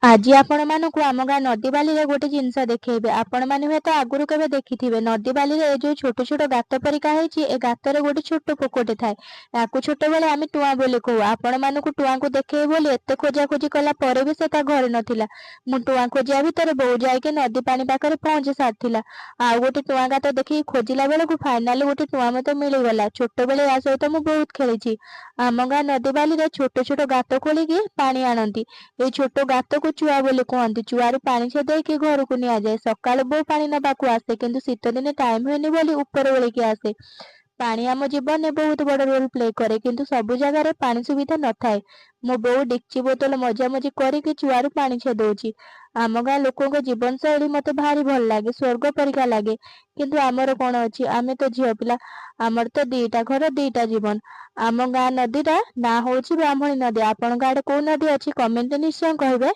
ଆଜି ଆପଣମାନଙ୍କୁ ଆମ ଗାଁ ନଦୀ ବାଲିରେ ଗୋଟେ ଜିନିଷ ଦେଖେଇବେ। ଆପଣମାନେ ହୁଏତ ଆଗରୁ କେବେ ଦେଖିଥିବେ। ନଦୀ ବାଲିରେ ଏ ଯୋଉ ଛୋଟ ଛୋଟ ଗାତ ପରିକା ହେଇଛି, ଏ ଗାତରେ ଗୋଟେ ଛୋଟ ପୋକଟେ ଥାଏ। ୟାକୁ ଛୋଟବେଳେ ଆମେ ଟୁଆଁ ବୋଲି କହୁ। ଆପଣମାନଙ୍କୁ ଟୁଆଁକୁ ଦେଖେଇବି ବୋଲି ଏତେ ଖୋଜାଖୋଜି କଲା ପରେ ବି ସେ ତା ଘରେ ନଥିଲା। ମୁଁ ଟୁଆଁ ଖୋଜିବା ଭିତରେ ବୋଉ ଯାଇକି ନଦୀ ପାଣି ପାଖରେ ପହଞ୍ଚି ସାରିଥିଲା। ଆଉ ଗୋଟେ ଟୁଆଁ ଗାତ ଦେଖିକି ଖୋଜିଲା ବେଳକୁ ଫାଇନାଲି ଗୋଟେ ଟୁଆଁ ମତେ ମିଳିଗଲା। ଛୋଟବେଳେ ୟା ସହିତ ମୁଁ ବହୁତ ଖେଳିଛି। ଆମ ଗାଁ ନଦୀ ବାଲିରେ ଛୋଟ ଛୋଟ ଗାତ ଖୋଳିକି ପାଣି ଆଣନ୍ତି। ଏଇ ଛୋଟ ଗାତକୁ ଚୁଆ ବୋଲି କୁହନ୍ତି। ଚୁଆରୁ ପାଣି ଛେଦେଇକି ଘରକୁ ନିଆଯାଏ। ସକାଳୁ ବୋଉ ପାଣି ନେବାକୁ ଆସେ, କିନ୍ତୁ ଶୀତ ଦିନେ ଟାଇମ ହୁଏନି ବୋଲି ଉପର ଓଳିକି ଆସେ। ପାଣି ଆମ ଜୀବନରେ ବହୁତ ବଡ ରୋଲ ପ୍ଲେ କରେ, କିନ୍ତୁ ସବୁ ଜାଗାରେ ପାଣି ସୁବିଧା ନଥାଏ। ମୋ ବୋଉ ଡେକ୍ଚି ବୋତଲ ମଜାମଜି କରିକି ଚୁଆରୁ ପାଣି ଛେଦଉଛି। ଆମ ଗାଁ ଲୋକଙ୍କ ଜୀବନ ଶୈଳୀ ମତେ ଭାରି ଭଲ ଲାଗେ, ସ୍ୱର୍ଗ ପରିକା ଲାଗେ। କିନ୍ତୁ ଆମର କଣ ଅଛି, ଆମେ ତ ଝିଅ ପିଲା। ଆମର ତ ଦିଟା ଘର ଦିଟା ଜୀବନ। ଆମ ଗାଁ ନଦୀଟା ନାଁ ହଉଛି ବ୍ରାହ୍ମଣୀ ନଦୀ। ଆପଣଙ୍କ ଆଡେ କୋଉ ନଦୀ ଅଛି କମେଣ୍ଟରେ ନିଶ୍ଚୟ କହିବେ।